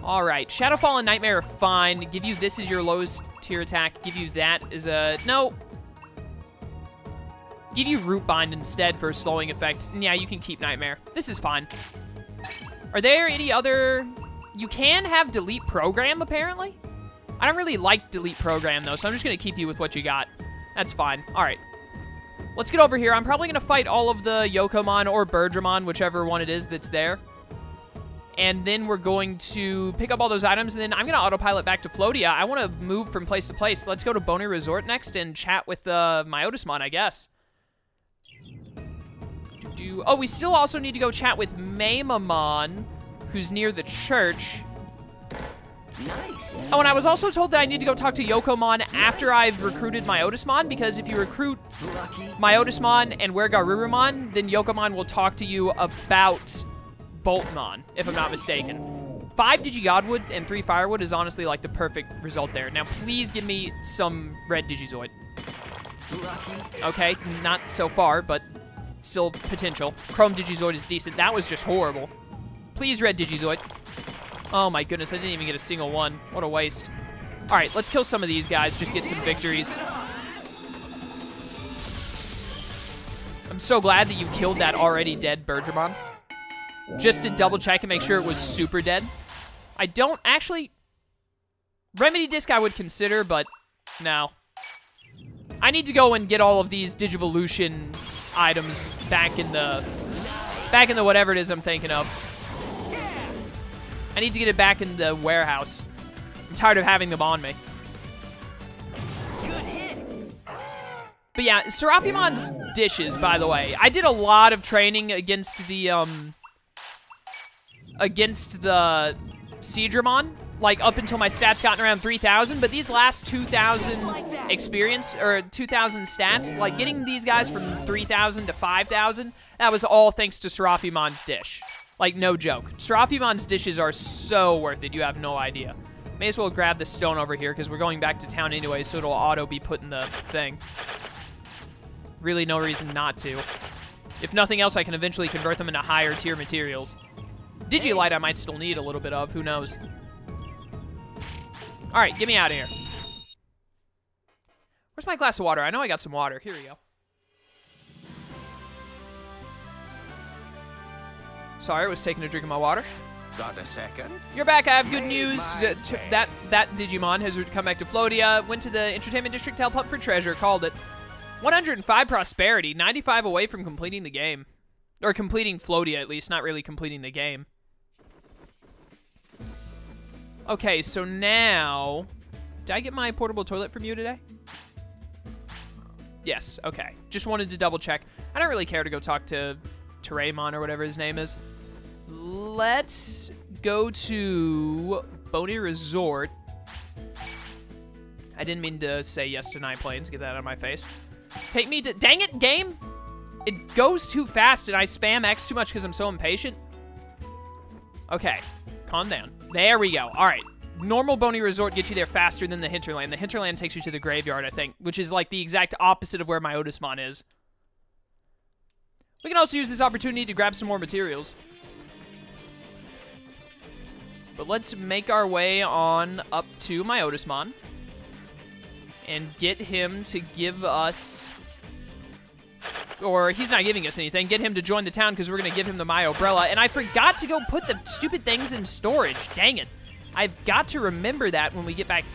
All right, Shadowfall and Nightmare are fine. Give you this as your lowest tier attack. Give you that as a... No. Give you Root Bind instead for a slowing effect. And yeah, you can keep Nightmare. This is fine. Are there any other... You can have Delete Program, apparently? I don't really like Delete Program, though, so I'm just going to keep you with what you got. That's fine. All right. Let's get over here. I'm probably going to fight all of the Yokomon or Birdramon, whichever one it is that's there. And then we're going to pick up all those items, and then I'm going to autopilot back to Floatia. I want to move from place to place. Let's go to Boney Resort next and chat with Myotismon, I guess. Oh, we still also need to go chat with Mamamon, who's near the church. Nice. Oh, and I was also told that I need to go talk to Yokomon after I've recruited Myotismon, because if you recruit Myotismon and Wergarurumon, then Yokomon will talk to you about Boltmon, if I'm not mistaken. 5 Digigodwood and 3 Firewood is honestly like the perfect result there. Now, please give me some red Digizoid. Okay, not so far, but still potential. Chrome Digizoid is decent. That was just horrible. Please, red Digizoid. Oh my goodness, I didn't even get a single one. What a waste. All right, let's kill some of these guys, just get some victories. I'm so glad that you killed that already dead Birdramon. Just to double check and make sure it was super dead. I don't actually... Remedy Disc I would consider, but no. I need to go and get all of these Digivolution items back in the whatever it is I'm thinking of. I need to get it back in the warehouse. I'm tired of having them on me. But yeah, Seraphimon's dishes, by the way. I did a lot of training against the Seadramon, like up until my stats gotten around 3,000, but these last 2,000 experience, or 2,000 stats, like getting these guys from 3,000 to 5,000, that was all thanks to Seraphimon's dish. Like, no joke. Seraphimon's dishes are so worth it, you have no idea. May as well grab the stone over here, because we're going back to town anyway, so it'll auto be put in the thing. Really no reason not to. If nothing else, I can eventually convert them into higher tier materials. Digilight I might still need a little bit of, who knows. All right, get me out of here. Where's my glass of water? I know I got some water. Here we go. Sorry, I was taking a drink of my water. Got a second? You're back. I have good news. That Digimon has come back to Floatia. Went to the Entertainment District to help hunt for treasure. Called it. 105 prosperity. 95 away from completing the game. Or completing Floatia, at least. Not really completing the game. Okay, so now... Did I get my portable toilet from you today? Yes, okay. Just wanted to double check. I don't really care to go talk to Terraemon or whatever his name is. Let's go to Boney Resort. I didn't mean to say yes to 9 planes. Get that out of my face. Take me to... Dang it, game! It goes too fast and I spam X too much because I'm so impatient. Okay, calm down. There we go. All right. Normal Boney Resort gets you there faster than the Hinterland. The Hinterland takes you to the graveyard, I think, which is like the exact opposite of where Myotismon is. We can also use this opportunity to grab some more materials. But let's make our way on up to Myotismon and get him to give us... Or he's not giving us anything. Get him to join the town because we're going to give him the Umbrella. And I forgot to go put the stupid things in storage. Dang it. I've got to remember that when we get back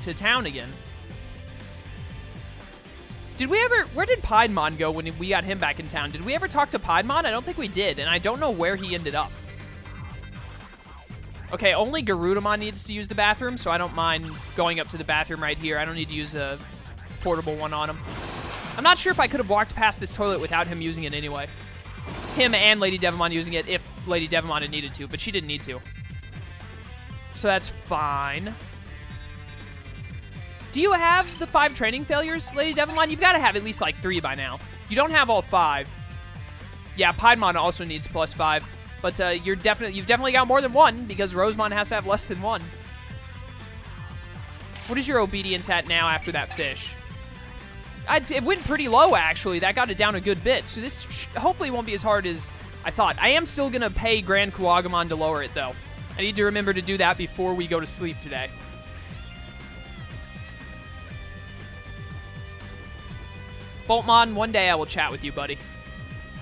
to town again. Did we ever... Where did Piedmon go when we got him back in town? Did we ever talk to Piedmon? I don't think we did, and I don't know where he ended up. Okay, only Garudamon needs to use the bathroom, so I don't mind going up to the bathroom right here. I don't need to use a portable one on him. I'm not sure if I could have walked past this toilet without him using it anyway. Him and Lady Devamon using it if Lady Devamon had needed to, but she didn't need to. So that's fine. Do you have the 5 training failures, Lady Devamon? You've got to have at least like 3 by now. You don't have all 5. Yeah, Piedmon also needs +5. But you've definitely got more than 1 because Rosemon has to have less than 1. What is your obedience at now after that fish? I'd say it went pretty low, actually. That got it down a good bit. So this hopefully won't be as hard as I thought. I am still going to pay Grand Kuwagamon to lower it, though. I need to remember to do that before we go to sleep today. Boltmon, one day I will chat with you, buddy.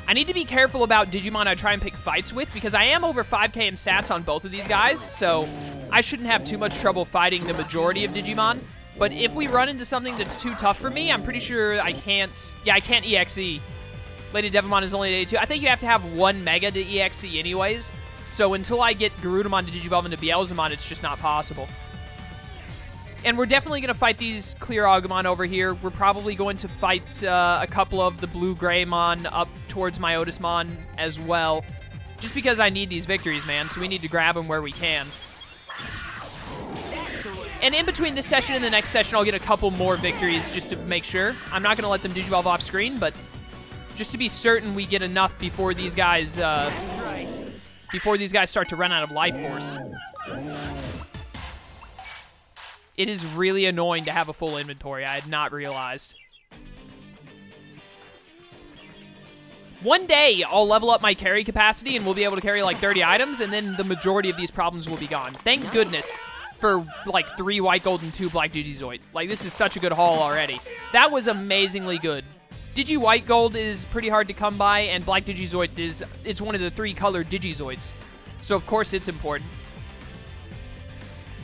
I need to be careful about Digimon I try and pick fights with because I am over 5k in stats on both of these guys, so I shouldn't have too much trouble fighting the majority of Digimon. But if we run into something that's too tough for me, I'm pretty sure I can't... Yeah, I can't EXE. Lady Devamon is only at 82. I think you have to have 1 Mega to EXE anyways. So until I get Garudamon to Digivolve into Beelzemon, it's just not possible. And we're definitely going to fight these Clear Agumon over here. We're probably going to fight a couple of the Blue Greymon up towards Myotismon as well. Just because I need these victories, man, so we need to grab them where we can. And in between this session and the next session, I'll get a couple more victories just to make sure. I'm not going to let them Digivolve off screen, but just to be certain we get enough before these guys start to run out of life force. It is really annoying to have a full inventory. I had not realized. One day, I'll level up my carry capacity and we'll be able to carry like 30 items, and then the majority of these problems will be gone. Thank goodness for like 3 white gold and 2 black Digizoid. Like, this is such a good haul already. That was amazingly good. Digi white gold is pretty hard to come by, and black Digizoid is, it's one of the 3 colored Digizoids. So of course it's important.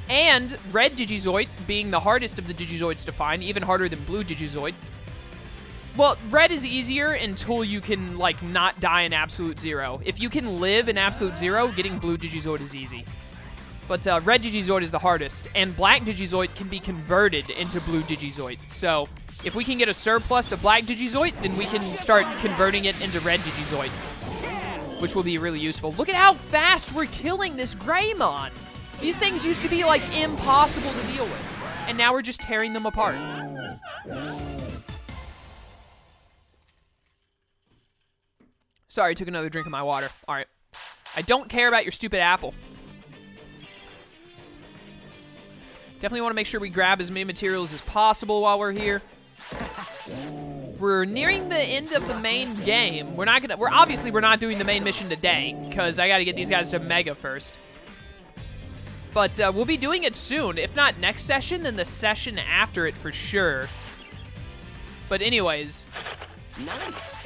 And red Digizoid being the hardest of the Digizoids to find, even harder than blue Digizoid. Well, red is easier until you can, like, not die in absolute zero. If you can live in absolute zero, getting blue Digizoid is easy. But red Digizoid is the hardest, and black Digizoid can be converted into blue Digizoid. So if we can get a surplus of black Digizoid, then we can start converting it into red Digizoid, which will be really useful. Look at how fast we're killing this Greymon. These things used to be, like, impossible to deal with, and now we're just tearing them apart. Sorry, I took another drink of my water. All right. I don't care about your stupid apple. Definitely want to make sure we grab as many materials as possible while we're here. We're nearing the end of the main game. We're not doing the main mission today, because I got to get these guys to Mega first. But we'll be doing it soon. If not next session, then the session after it for sure. But anyways, Nice.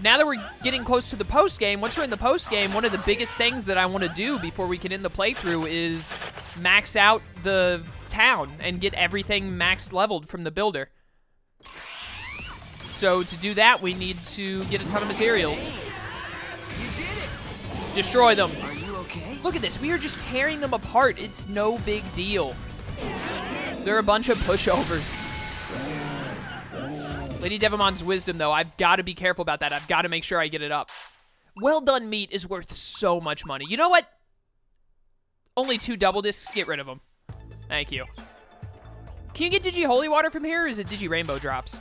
now that we're getting close to the post-game, once we're in the post-game, one of the biggest things that I want to do before we can end the playthrough is max out the town and get everything max leveled from the builder. So to do that, we need to get a ton of materials. You did it. Destroy them. Are you okay? Look at this. We are just tearing them apart. It's no big deal. They're a bunch of pushovers. Lady Devamon's Wisdom, though, I've got to be careful about that. I've got to make sure I get it up. Well done meat is worth so much money. You know what? Only 2 double discs. Get rid of them. Thank you. Can you get Digi Holy Water from here, or is it Digi Rainbow Drops?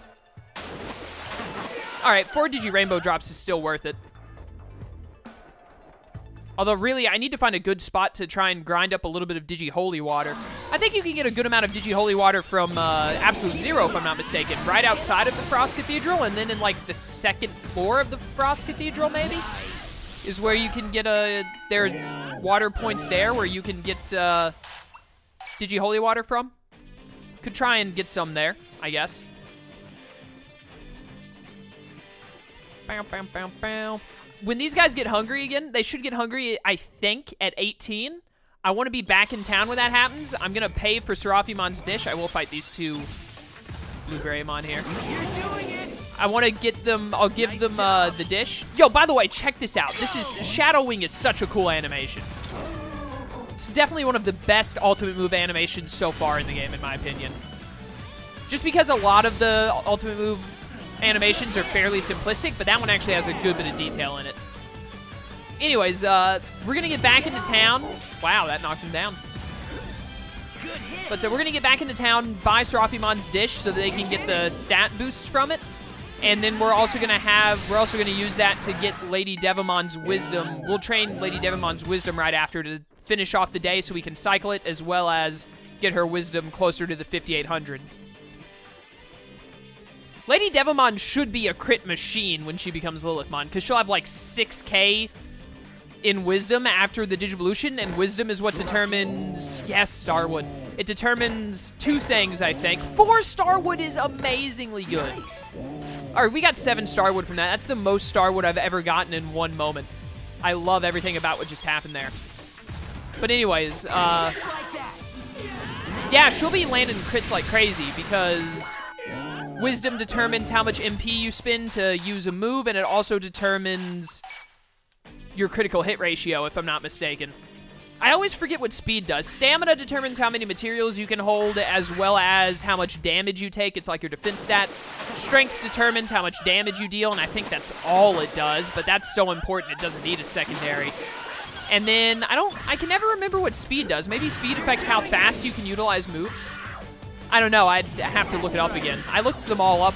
All right, 4 Digi Rainbow Drops is still worth it. Although, really, I need to find a good spot to try and grind up a little bit of Digi Holy Water. I think you can get a good amount of Digi Holy Water from Absolute Zero, if I'm not mistaken, right outside of the Frost Cathedral, and then in, like, the 2nd floor of the Frost Cathedral, maybe, is where you can get there are water points there where you can get Digi Holy Water from. Could try and get some there, I guess. Bow, bow, bow, bow. When these guys get hungry again, they should get hungry, I think, at 18. I want to be back in town when that happens. I'm going to pay for Seraphimon's dish. I will fight these 2 Blueberrymon here. You're doing it. I want to get them, I'll give them the dish. Yo, by the way, check this out. This is, Shadow Wing is such a cool animation. It's definitely one of the best Ultimate Move animations so far in the game, in my opinion. Just because a lot of the Ultimate Move animations are fairly simplistic, but that one actually has a good bit of detail in it. Anyways, we're going to get back into town. Wow, that knocked him down. But we're going to get back into town, buy Seraphimon's dish so that they can get the stat boosts from it. And then we're also going to use that to get Lady Devamon's Wisdom. We'll train Lady Devamon's Wisdom right after to finish off the day so we can cycle it, as well as get her Wisdom closer to the 5,800. Lady Devamon should be a crit machine when she becomes Lilithmon, because she'll have like 6k in Wisdom after the Digivolution, and Wisdom is what determines... Yes, Starwood. It determines 2 things, I think. 4 Starwood is amazingly good. Nice. All right, we got 7 Starwood from that. That's the most Starwood I've ever gotten in one moment. I love everything about what just happened there. But anyways, yeah, she'll be landing crits like crazy because Wisdom determines how much MP you spend to use a move, and it also determines your critical hit ratio, if I'm not mistaken. I always forget what speed does. Stamina determines how many materials you can hold, as well as how much damage you take. It's like your defense stat. Strength determines how much damage you deal, and I think that's all it does, but that's so important it doesn't need a secondary. And then, I can never remember what speed does. Maybe speed affects how fast you can utilize moves? I don't know, I'd have to look it up again. I looked them all up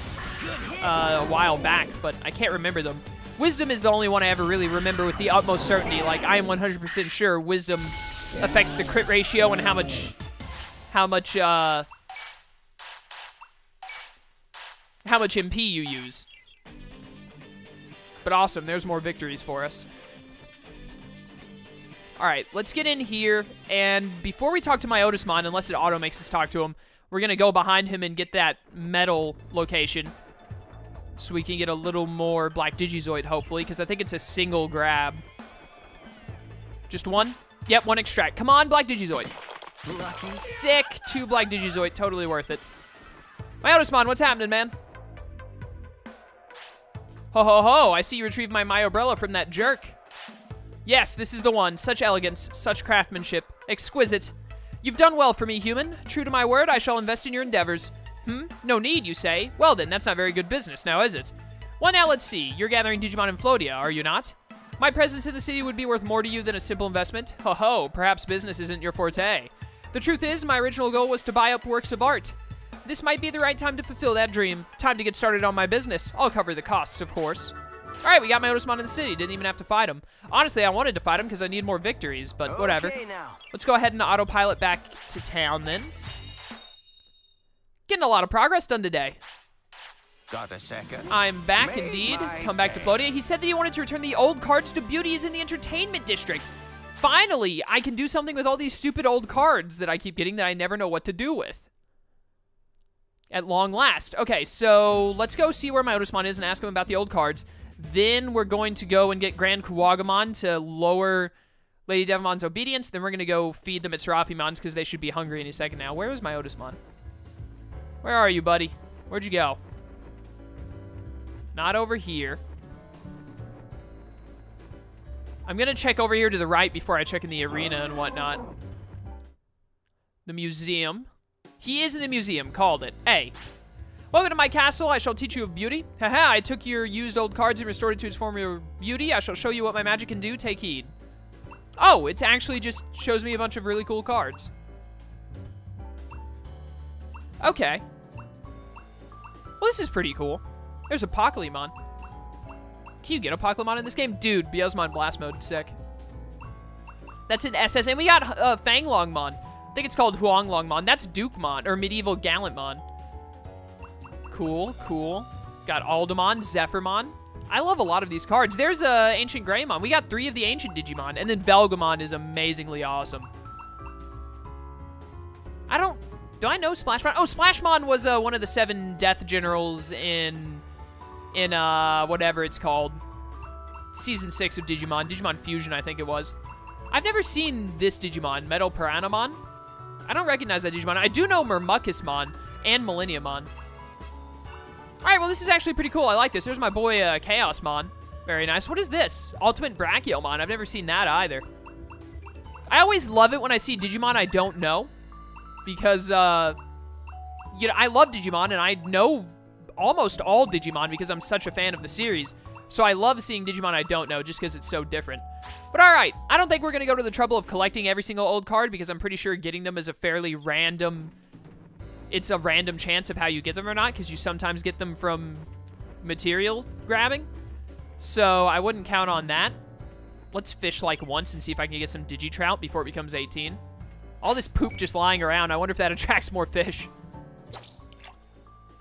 a while back, but I can't remember them. Wisdom is the only one I ever really remember with the utmost certainty. Like, I am 100% sure Wisdom affects the crit ratio and how much MP you use. But awesome, there's more victories for us. All right, let's get in here, and before we talk to Myotismon, unless it auto makes us talk to him, we're gonna go behind him and get that metal location so we can get a little more Black Digizoid, hopefully, because I think it's a single grab. Just one? Yep, 1 extract. Come on, Black Digizoid. Lucky. Sick. 2 Black Digizoid, totally worth it. Myotismon, what's happening, man? Ho, ho, ho, I see you retrieved my Myobrella from that jerk. Yes, this is the one. Such elegance, such craftsmanship. Exquisite. You've done well for me, human. True to my word, I shall invest in your endeavors. No need, you say? Well then, that's not very good business now, is it? Well now, let's see. You're gathering Digimon in Floatia, are you not? My presence in the city would be worth more to you than a simple investment. Ho ho, perhaps business isn't your forte. The truth is, my original goal was to buy up works of art. This might be the right time to fulfill that dream. Time to get started on my business. I'll cover the costs, of course. Alright, we got Myotismon in the city. Didn't even have to fight him. Honestly, I wanted to fight him because I need more victories, but whatever. Okay, now. Let's go ahead and autopilot back to town then. Getting a lot of progress done today. Got a second? I'm back, Made indeed. my Come back to day. Floatia. He said that he wanted to return the old cards to beauties in the entertainment district. Finally, I can do something with all these stupid old cards that I keep getting that I never know what to do with. At long last. Okay, so let's go see where Myotismon is and ask him about the old cards. Then we're going to go and get Grand Kuwagamon to lower Lady Devimon's obedience. Then we're going to go feed the Mitsurafimons because they should be hungry any second now. Where is Myotismon? Where are you, buddy? Where'd you go? Not over here. I'm going to check over here to the right before I check in the arena and whatnot. The museum. He is in the museum. Called it. Hey. Welcome to my castle. I shall teach you of beauty. Haha, I took your used old cards and restored it to its former beauty. I shall show you what my magic can do. Take heed. Oh, it actually just shows me a bunch of really cool cards. Okay. Well, this is pretty cool. There's a Pokemon. Can you get a Pokemon in this game? Dude, Biosmon Blast Mode, sick. That's an SS, and we got Fanglongmon. I think it's called Huanglongmon. That's Dukemon, or Medieval Gallantmon. Cool, cool. Got Aldemon, Zephyrmon. I love a lot of these cards. There's Ancient Greymon. We got 3 of the Ancient Digimon, and then Velgamon is amazingly awesome. Do I know Splashmon? Oh, Splashmon was one of the 7 Death Generals in whatever it's called. Season 6 of Digimon Fusion, I think it was. I've never seen this Digimon, Metal Piranhamon. I don't recognize that Digimon. I do know Murmucusmon and Millenniumon. Alright, well, this is actually pretty cool. I like this. There's my boy, Chaosmon. Very nice. What is this? Ultimate Brachiomon. I've never seen that either. I always love it when I see Digimon I don't know. Because, you know, I love Digimon, and I know almost all Digimon because I'm such a fan of the series. So I love seeing Digimon I don't know just because it's so different. But alright, I don't think we're going to go to the trouble of collecting every single old card because I'm pretty sure getting them is a fairly random... It's a random chance of how you get them or not because you sometimes get them from material grabbing. So I wouldn't count on that. Let's fish like once and see if I can get some Digitrout before it becomes 18. All this poop just lying around. I wonder if that attracts more fish.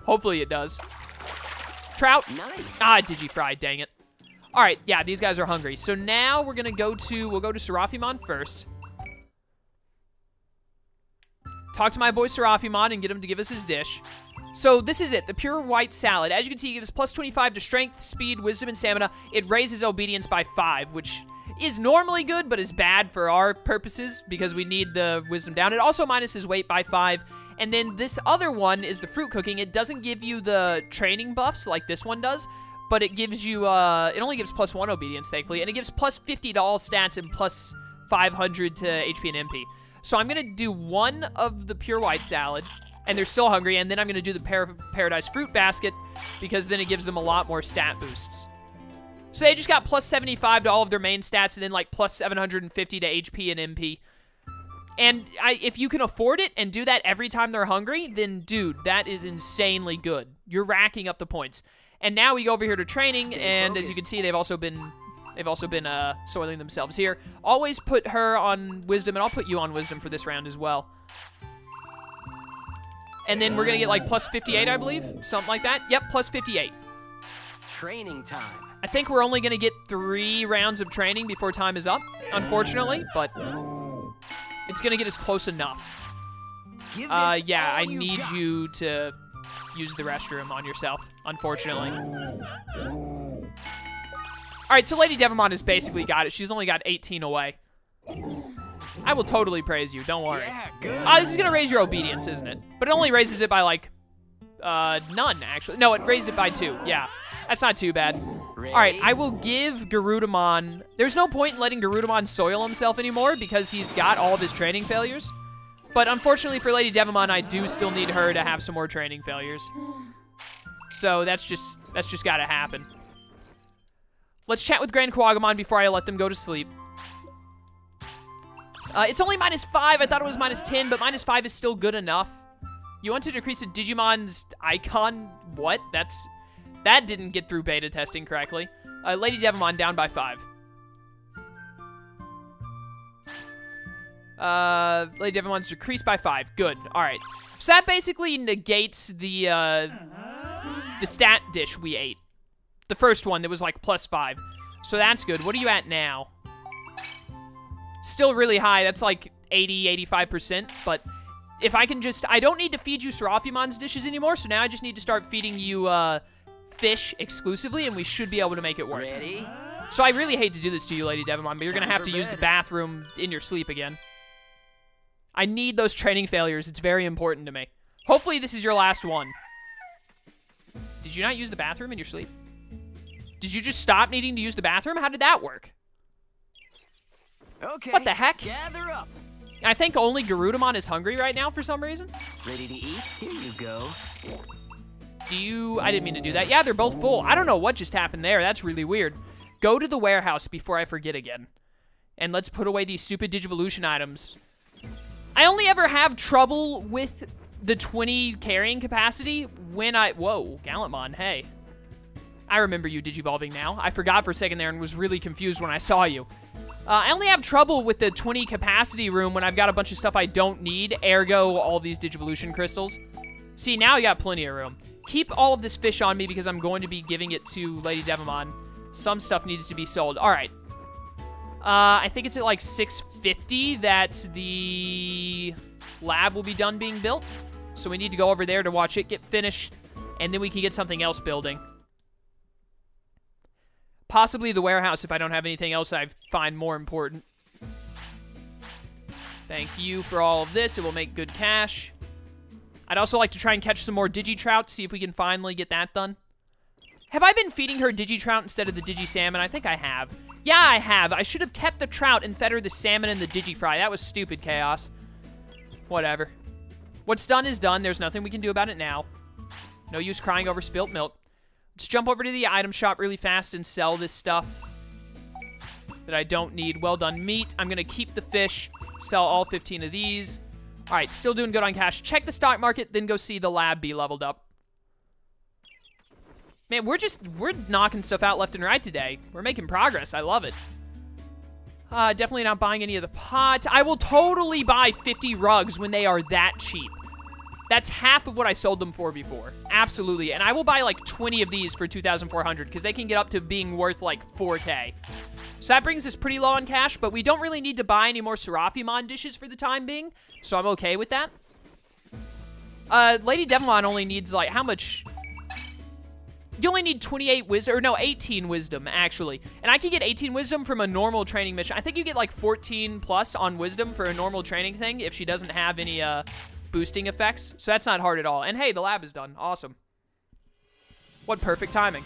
Hopefully it does. Trout. Nice. Ah, Digifry, dang it. All right, yeah, these guys are hungry. So now we're gonna we'll go to Seraphimon first. Talk to my boy Seraphimon and get him to give us his dish. So this is it, the pure white salad. As you can see, it gives plus 25 to strength, speed, wisdom, and stamina. It raises obedience by 5, which is normally good, but is bad for our purposes because we need the wisdom down. It also minuses weight by 5. And then this other one is the fruit cooking. It doesn't give you the training buffs like this one does, but it gives you, it only gives plus 1 obedience, thankfully, and it gives plus 50 to all stats and plus 500 to HP and MP. So I'm going to do one of the pure white salad, and they're still hungry, and then I'm going to do the Paradise Fruit Basket, because then it gives them a lot more stat boosts. So they just got plus 75 to all of their main stats, and then like plus 750 to HP and MP. And if you can afford it and do that every time they're hungry, then dude, that is insanely good. You're racking up the points. And now we go over here to training, and as you can see, they've also been soiling themselves here. Always put her on wisdom, and I'll put you on wisdom for this round as well. And then we're gonna get like plus 58, I believe, something like that. Yep, plus 58. Training time. I think we're only gonna get 3 rounds of training before time is up, unfortunately, but it's gonna get us close enough. Yeah, I need you to use the restroom on yourself, unfortunately. All right, so Lady Devimon has basically got it. She's only got 18 away. I will totally praise you, don't worry. Yeah, good. This is gonna raise your obedience, isn't it? But it only raises it by like, none, actually. No, it raised it by 2, yeah. That's not too bad. Ready? All right, I will give Garudamon... There's no point in letting Garudamon soil himself anymore because he's got all of his training failures. But unfortunately for Lady Devimon, I do still need her to have some more training failures. So that's just gotta happen. Let's chat with Grand Quagamon before I let them go to sleep. It's only -5. I thought it was -10, but -5 is still good enough. You want to decrease a Digimon's icon? What? That didn't get through beta testing correctly. Lady Devimon down by 5. Lady Devimon's decreased by 5. Good. All right. So that basically negates the stat dish we ate. The first one that was like +5. So that's good. What are you at now? Still really high. That's like 80, 85%. But if I can just... I don't need to feed you Seraphimon's dishes anymore. So now I just need to start feeding you fish exclusively. And we should be able to make it work. Ready? So I really hate to do this to you, Lady Devimon. But you're going to have to use the bathroom in your sleep again. I need those training failures. It's very important to me. Hopefully this is your last one. Did you not use the bathroom in your sleep? Did you just stop needing to use the bathroom? How did that work? Okay. What the heck? Gather up. I think only Garudamon is hungry right now for some reason. Ready to eat? Here you go. I didn't mean to do that. Yeah, they're both full. I don't know what just happened there. That's really weird. Go to the warehouse before I forget again. And let's put away these stupid Digivolution items. I only ever have trouble with the 20 carrying capacity when whoa, Gallantmon, hey. I remember you Digivolving now. I forgot for a second there and was really confused when I saw you. I only have trouble with the 20 capacity room when I've got a bunch of stuff I don't need, ergo all these Digivolution crystals. See, now I got plenty of room. Keep all of this fish on me because I'm going to be giving it to Lady Devimon. Some stuff needs to be sold. All right. I think it's at like 650 that the lab will be done being built. So we need to go over there to watch it get finished, and then we can get something else building. Possibly the warehouse if I don't have anything else I find more important. Thank you for all of this. It will make good cash. I'd also like to try and catch some more Digitrout, see if we can finally get that done. Have I been feeding her Digitrout instead of the Digisalmon? I think I have. Yeah, I have. I should have kept the trout and fed her the salmon and the Digifry. That was stupid, Chaos. Whatever. What's done is done. There's nothing we can do about it now. No use crying over spilt milk. Let's jump over to the item shop really fast and sell this stuff that I don't need. Well done meat. I'm going to keep the fish, sell all 15 of these. All right, still doing good on cash. Check the stock market, then go see the lab be leveled up. Man, we're knocking stuff out left and right today. We're making progress. I love it. Definitely not buying any of the pots. I will totally buy 50 rugs when they are that cheap. That's half of what I sold them for before. Absolutely. And I will buy like 20 of these for 2,400 because they can get up to being worth like 4K. So that brings us pretty low on cash, but we don't really need to buy any more Seraphimon dishes for the time being, so I'm okay with that. Lady Devimon only needs like, how much? You only need 28 wisdom, or no, 18 wisdom, actually. And I can get 18 wisdom from a normal training mission. I think you get like 14 plus on wisdom for a normal training thing if she doesn't have any, boosting effects. So that's not hard at all. And hey, the lab is done. Awesome. What perfect timing.